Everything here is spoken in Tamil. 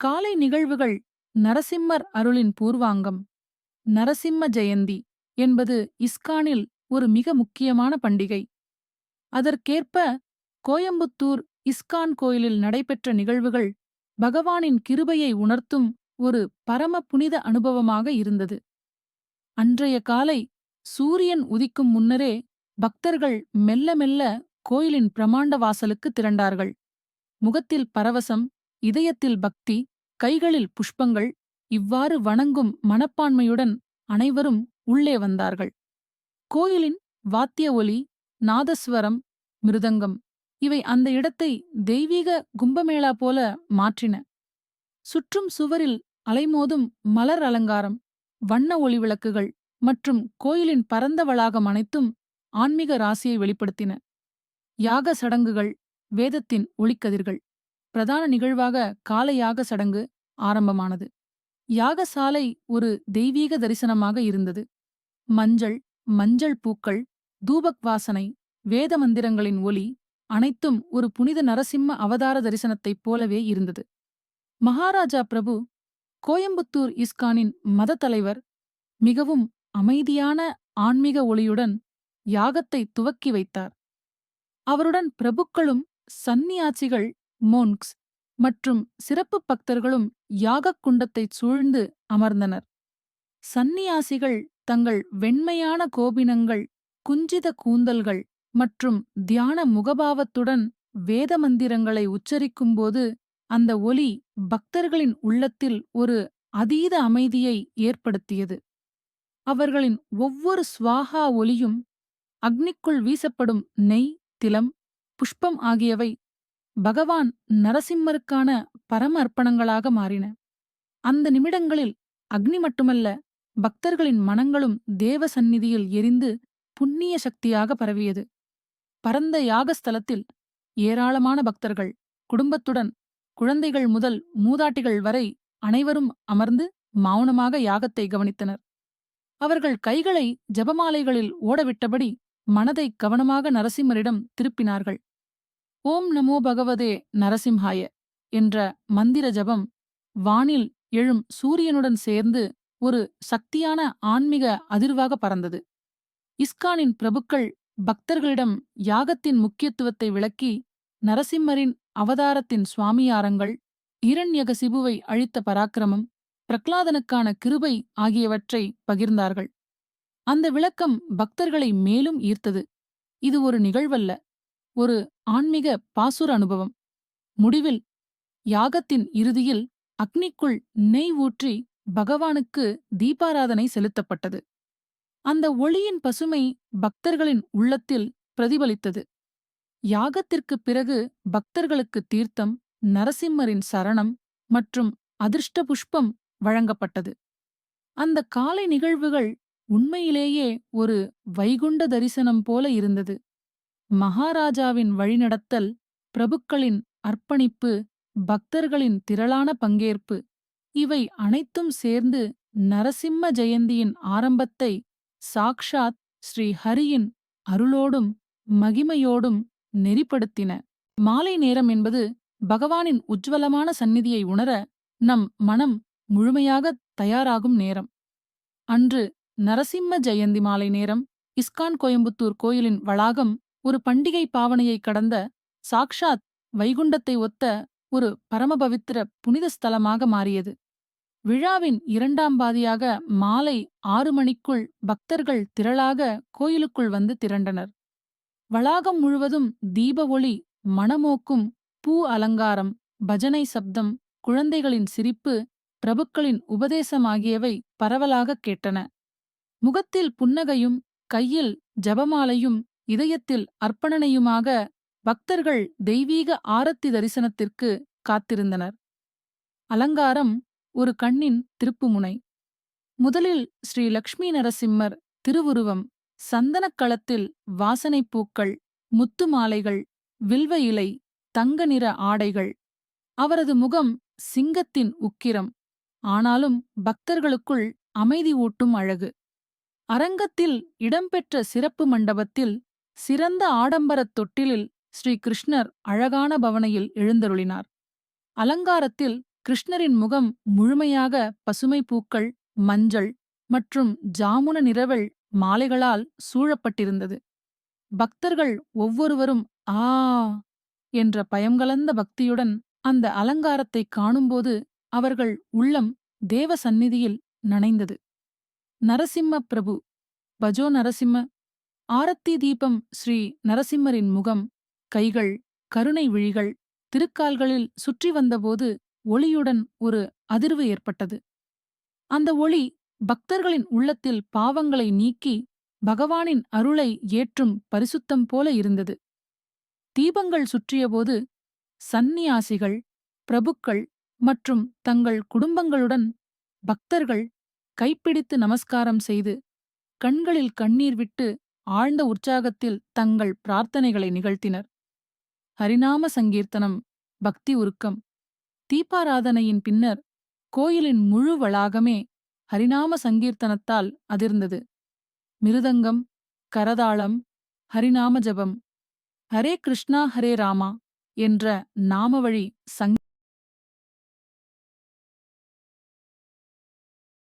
காலை நிகழ்வுகள் நரசிம்மர் அருளின் பூர்வாங்கம். நரசிம்ம ஜெயந்தி என்பது இஸ்கானில் ஒரு மிக முக்கியமான பண்டிகை. அதற்கேற்ப கோயம்புத்தூர் இஸ்கான் கோயிலில் நடைபெற்ற நிகழ்வுகள் பகவானின் கிருபையை உணர்த்தும் ஒரு பரம புனித அனுபவமாக இருந்தது. அன்றைய காலை சூரியன் உதிக்கும் முன்னரே பக்தர்கள் மெல்ல மெல்ல கோயிலின் பிரமாண்ட வாசலுக்கு திரண்டார்கள். முகத்தில் பரவசம், இதயத்தில் பக்தி, கைகளில் புஷ்பங்கள். இவ்வாறு வணங்கும் மனப்பான்மையுடன் அனைவரும் உள்ளே வந்தார்கள். கோயிலின் வாத்திய ஒலி, நாதஸ்வரம், மிருதங்கம் இவை அந்த இடத்தை தெய்வீக கும்பமேளா போல மாற்றின. சுற்றும் சுவரில் அலைமோதும் மலர் அலங்காரம், வண்ண ஒளி விளக்குகள் மற்றும் கோயிலின் பரந்த வளாகம் அனைத்தும் ஆன்மீக ராசியை வெளிப்படுத்தின. யாக சடங்குகள், வேதத்தின் ஒளிக்கதிர்கள். பிரதான நிகழ்வாக கால யாக சடங்கு ஆரம்பமானது. யாகசாலை ஒரு தெய்வீக தரிசனமாக இருந்தது. மஞ்சள் பூக்கள், தூபக் வாசனை, வேத மந்திரங்களின் ஒலி அனைத்தும் ஒரு புனித நரசிம்ம அவதார தரிசனத்தைப் போலவே இருந்தது. மகாராஜா பிரபு, கோயம்புத்தூர் இஸ்கானின் மத தலைவர், மிகவும் அமைதியான ஆன்மீக ஒளியுடன் யாகத்தை துவக்கி வைத்தார். அவருடன் பிரபுக்களும் சந்நியாசிகள், மோன்க்ஸ் மற்றும் சிறப்பு பக்தர்களும் யாகக் குண்டத்தைச் சூழ்ந்து அமர்ந்தனர். சந்நியாசிகள் தங்கள் வெண்மையான கோபினங்கள், குஞ்சித கூந்தல்கள் மற்றும் தியான முகபாவத்துடன் வேத மந்திரங்களை உச்சரிக்கும்போது அந்த ஒலி பக்தர்களின் உள்ளத்தில் ஒரு அதீத அமைதியை ஏற்படுத்தியது. அவர்களின் ஒவ்வொரு ஸ்வாஹா ஒலியும், அக்னிக்குள் வீசப்படும் நெய், திலம், புஷ்பம் ஆகியவை பகவான் நரசிம்மருக்கான பரம அர்ப்பணங்களாக மாறின. அந்த நிமிடங்களில் அக்னி மட்டுமல்ல, பக்தர்களின் மனங்களும் தேவ சந்நிதியில் எரிந்து புண்ணிய சக்தியாக பரவியது. பரந்த யாகஸ்தலத்தில் ஏராளமான பக்தர்கள் குடும்பத்துடன், குழந்தைகள் முதல் மூதாட்டிகள் வரை அனைவரும் அமர்ந்து மௌனமாக யாகத்தை கவனித்தனர். அவர்கள் கைகளை ஜபமாலைகளில் ஓடவிட்டபடி மனதை கவனமாக நரசிம்மரிடம் திருப்பினார்கள். ஓம் நமோ பகவதே நரசிம்ஹாய என்ற மந்திர ஜபம் வானில் எழும் சூரியனுடன் சேர்ந்து ஒரு சக்தியான ஆன்மீக அதிர்வாக பறந்தது. இஸ்கானின் பிரபுக்கள் பக்தர்களிடம் யாகத்தின் முக்கியத்துவத்தை விளக்கி, நரசிம்மரின் அவதாரத்தின் சுவாமியாரங்கள், இரண்யகசிபுவை அழித்த பராக்கிரமம், பிரக்லாதனுக்கான கிருபை ஆகியவற்றை பகிர்ந்தார்கள். அந்த விளக்கம் பக்தர்களை மேலும் ஈர்த்தது. இது ஒரு நிகழ்வல்ல, ஒரு ஆன்மீக பாசுர அனுபவம். முடிவில் யாகத்தின் இறுதியில் அக்னிக்குள் நெய் ஊற்றி பகவானுக்கு தீபாராதனை செலுத்தப்பட்டது. அந்த ஒளியின் பசுமை பக்தர்களின் உள்ளத்தில் பிரதிபலித்தது. யாகத்திற்குப் பிறகு பக்தர்களுக்கு தீர்த்தம், நரசிம்மரின் சரணம் மற்றும் அதிர்ஷ்ட புஷ்பம் வழங்கப்பட்டது. அந்த காலை நிகழ்வுகள் உண்மையிலேயே ஒரு வைகுண்ட தரிசனம் போல இருந்தது. மகாராஜாவின் வழிநடத்தல், பிரபுக்களின் அர்ப்பணிப்பு, பக்தர்களின் திரளான பங்கேற்பு இவை அனைத்தும் சேர்ந்து நரசிம்ம ஜெயந்தியின் ஆரம்பத்தை சாக்ஷாத் ஸ்ரீ ஹரியின் அருளோடும் மகிமையோடும் நெறிப்படுத்தின. மாலை நேரம் என்பது பகவானின் உஜ்வலமான சந்நிதியை உணர நம் மனம் முழுமையாக தயாராகும் நேரம். அன்று நரசிம்ம ஜெயந்தி மாலை நேரம் இஸ்கான் கோயம்புத்தூர் கோயிலின் வளாகம் ஒரு பண்டிகை பாவனையை கடந்த, சாக்ஷாத் வைகுண்டத்தை ஒத்த ஒரு பரமபவித்திர புனித ஸ்தலமாக மாறியது. விழாவின் இரண்டாம் பாதியாக மாலை 6 மணிக்குள் பக்தர்கள் திரளாக கோயிலுக்குள் வந்து திரண்டனர். வளாகம் முழுவதும் தீப ஒளி, மணமோக்கும் பூ அலங்காரம், பஜனை சப்தம், குழந்தைகளின் சிரிப்பு, பிரபுக்களின் உபதேசம் ஆகியவை பரவலாகக் கேட்டன. முகத்தில் புன்னகையும், கையில் ஜபமாலையும், இதயத்தில் அர்ப்பணனையுமாக பக்தர்கள் தெய்வீக ஆரத்தி தரிசனத்திற்கு காத்திருந்தனர். அலங்காரம் ஒரு கண்ணின் திருப்புமுனை. முதலில் ஸ்ரீ லக்ஷ்மி நரசிம்மர் திருவுருவம், சந்தனக்களத்தில் வாசனைப் பூக்கள், முத்து மாலைகள், வில்வ இலை, தங்க நிற ஆடைகள். அவரது முகம் சிங்கத்தின் உக்கிரம், ஆனாலும் பக்தர்களுக்குள் அமைதி ஊட்டும் அழகு. அரங்கத்தில் இடம்பெற்ற சிறப்பு மண்டபத்தில் சிறந்த ஆடம்பரத் தொட்டிலில் ஸ்ரீ கிருஷ்ணர் அழகான பவனையில் எழுந்தருளினார். அலங்காரத்தில் கிருஷ்ணரின் முகம் முழுமையாக பசுமை பூக்கள், மஞ்சள் மற்றும் ஜாமுன நிறவல் மாலைகளால் சூழப்பட்டிருந்தது. பக்தர்கள் ஒவ்வொருவரும் ஆ என்ற பயங்கலந்த பக்தியுடன் அந்த அலங்காரத்தை காணும்போது அவர்கள் உள்ளம் தேவ சந்நிதியில் நனைந்தது. நரசிம்ம பிரபு, பஜோ நரசிம்ம. ஆரத்தி தீபம் ஸ்ரீ நரசிம்மரின் முகம், கைகள், கருணை விழிகள் திருக்கால்களில் சுற்றி வந்தபோது ஒளியுடன் ஒரு அதிர்வு ஏற்பட்டது. அந்த ஒளி பக்தர்களின் உள்ளத்தில் பாவங்களை நீக்கி பகவானின் அருளை ஏற்றும் பரிசுத்தம் போல இருந்தது. தீபங்கள் சுற்றியபோது சந்நியாசிகள், பிரபுக்கள் மற்றும் தங்கள் குடும்பங்களுடன் பக்தர்கள் கைப்பிடித்து நமஸ்காரம் செய்து கண்களில் கண்ணீர் விட்டு ஆழ்ந்த உற்சாகத்தில் தங்கள் பிரார்த்தனைகளை நிகழ்த்தினர். ஹரிநாம சங்கீர்த்தனம், பக்தி உருக்கம். தீபாராதனையின் பின்னர் கோயிலின் முழு வளாகமே ஹரிநாம சங்கீர்த்தனத்தால் அதிர்ந்தது. மிருதங்கம், கரதாளம், ஹரிநாம ஜபம், ஹரே கிருஷ்ணா ஹரே ராமா என்ற நாமவழி